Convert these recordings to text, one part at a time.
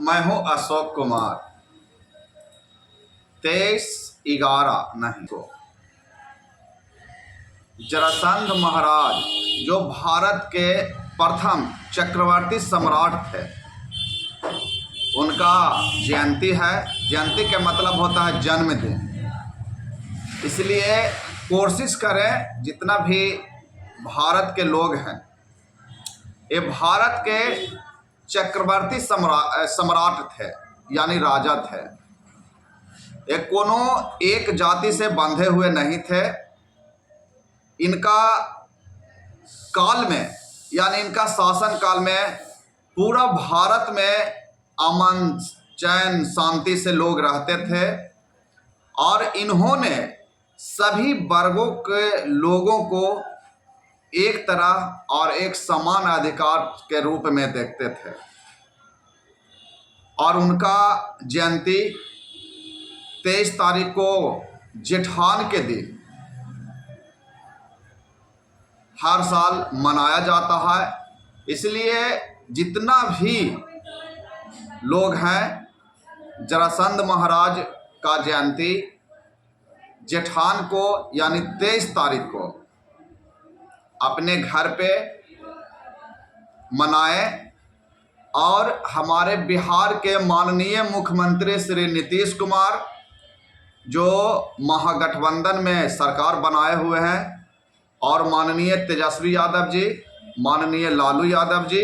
मैं हूं अशोक कुमार। 23/11 नहीं को जरासंध महाराज जो भारत के प्रथम चक्रवर्ती सम्राट थे, उनका जयंती है। जयंती का मतलब होता है जन्मदिन। इसलिए कोशिश करें, जितना भी भारत के लोग हैं, ये भारत के चक्रवर्ती सम्राट थे, यानी राजा थे। ये कोनो एक जाति से बंधे हुए नहीं थे। इनका काल में, यानी इनका शासन काल में पूरा भारत में अमन चैन शांति से लोग रहते थे और इन्होंने सभी वर्गों के लोगों को एक तरह और एक समान अधिकार के रूप में देखते थे। और उनका जयंती 23 तारीख को जेठान के दिन हर साल मनाया जाता है। इसलिए जितना भी लोग हैं, जरासंध महाराज का जयंती जेठान को यानी 23 तारीख को अपने घर पे मनाएं। और हमारे बिहार के माननीय मुख्यमंत्री श्री नीतीश कुमार, जो महागठबंधन में सरकार बनाए हुए हैं, और माननीय तेजस्वी यादव जी, माननीय लालू यादव जी,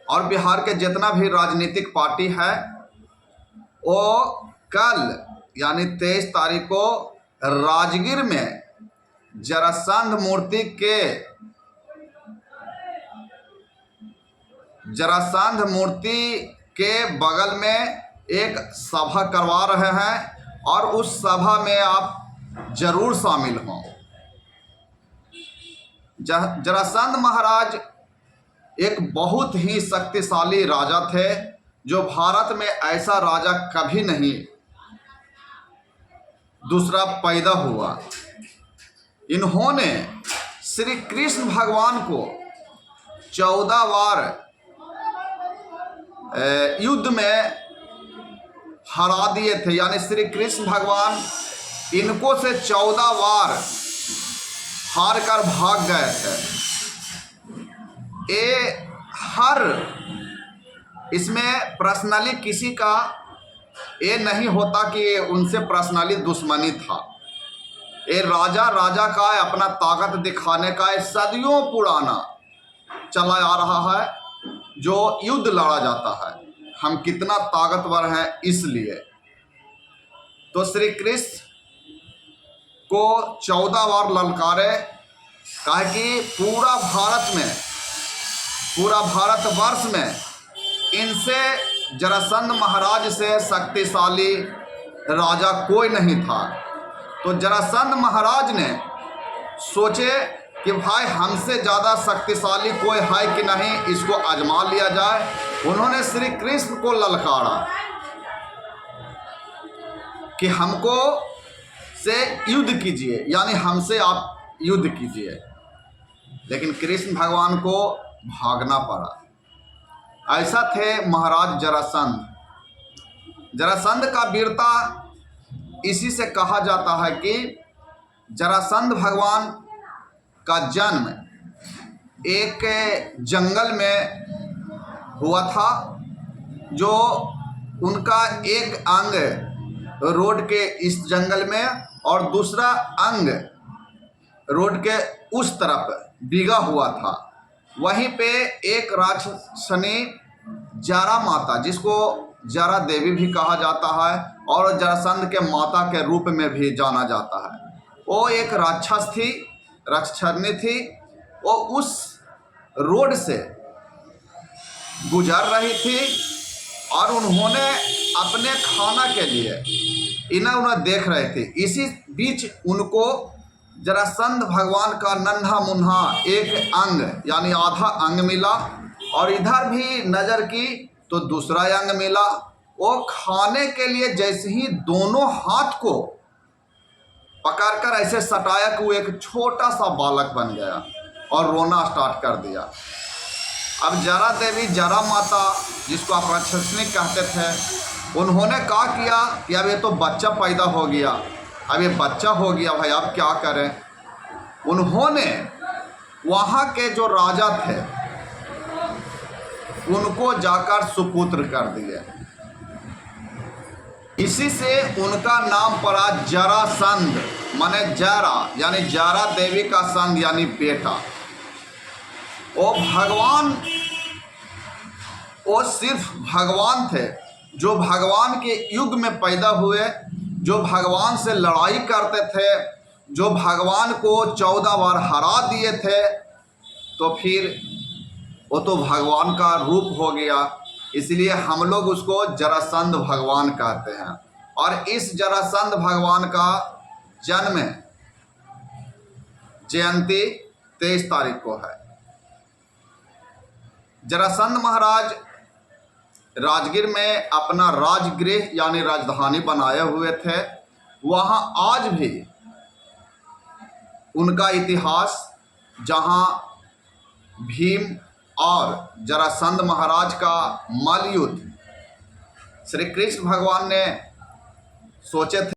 और बिहार के जितना भी राजनीतिक पार्टी है, वो कल यानी 23 तारीख को राजगीर में जरासंध मूर्ति के बगल में एक सभा करवा रहे हैं और उस सभा में आप जरूर शामिल हों। जरासंध महाराज एक बहुत ही शक्तिशाली राजा थे, जो भारत में ऐसा राजा कभी नहीं दूसरा पैदा हुआ। इन्होंने श्री कृष्ण भगवान को 14 बार युद्ध में हरा दिए थे। यानी श्री कृष्ण भगवान इनको से 14 बार हार कर भाग गए थे। इसमें पर्सनली किसी का ये नहीं होता कि उनसे पर्सनली दुश्मनी था। ये राजा का अपना ताकत दिखाने का सदियों पुराना चला आ रहा है, जो युद्ध लड़ा जाता है, हम कितना ताकतवर हैं इसलिए। तो श्री कृष्ण को 14 बार ललकारे, कहा कि पूरा भारतवर्ष में इनसे जरासंध महाराज से शक्तिशाली राजा कोई नहीं था। तो जरासंध महाराज ने सोचे कि भाई हमसे ज़्यादा शक्तिशाली कोई है कि नहीं, इसको आजमा लिया जाए। उन्होंने श्री कृष्ण को ललकारा कि हमको से युद्ध कीजिए, यानी हमसे आप युद्ध कीजिए। लेकिन कृष्ण भगवान को भागना पड़ा। ऐसा थे महाराज जरासंध। जरासंध का वीरता इसी से कहा जाता है कि जरासंध भगवान का जन्म एक जंगल में हुआ था, जो उनका एक अंग रोड के इस जंगल में और दूसरा अंग रोड के उस तरफ बिगा हुआ था। वहीं पे एक राक्षसनी जारा माता, जिसको जारा देवी भी कहा जाता है और जरासंध के माता के रूप में भी जाना जाता है, वो एक राक्षसनी थी। वो उस रोड से गुजर रही थी और उन्होंने अपने खाना के लिए इन्हें देख रहे थे। इसी बीच उनको जरासंध भगवान का नन्हा मुन्हा एक अंग यानी आधा अंग मिला, और इधर भी नज़र की तो दूसरा अंग मिला। वो खाने के लिए जैसे ही दोनों हाथ को पकड़कर ऐसे सटाया कि वो एक छोटा सा बालक बन गया और रोना स्टार्ट कर दिया। अब जरा देवी, जरा माता, जिसको आप राक्षसनी कहते थे, उन्होंने क्या किया कि अब ये तो बच्चा पैदा हो गया, अब ये बच्चा हो गया भाई, अब क्या करें। उन्होंने वहाँ के जो राजा थे उनको जाकर सुपुत्र कर दिए। इसी से उनका नाम पड़ा जरासंध, माने जरा यानी जरा देवी का संध यानी बेटा। वो भगवान, वो सिर्फ भगवान थे जो भगवान के युग में पैदा हुए, जो भगवान से लड़ाई करते थे, जो भगवान को 14 बार हरा दिए थे। तो फिर वो तो भगवान का रूप हो गया, इसलिए हम लोग उसको जरासंध भगवान कहते हैं। और इस जरासंध भगवान का जन्म जयंती 23 तारीख को है। जरासंध महाराज राजगीर में अपना राजगृह यानी राजधानी बनाए हुए थे। वहाँ आज भी उनका इतिहास, जहाँ भीम और जरासंध महाराज का मल्ल युद्ध श्री कृष्ण भगवान ने सोचे थे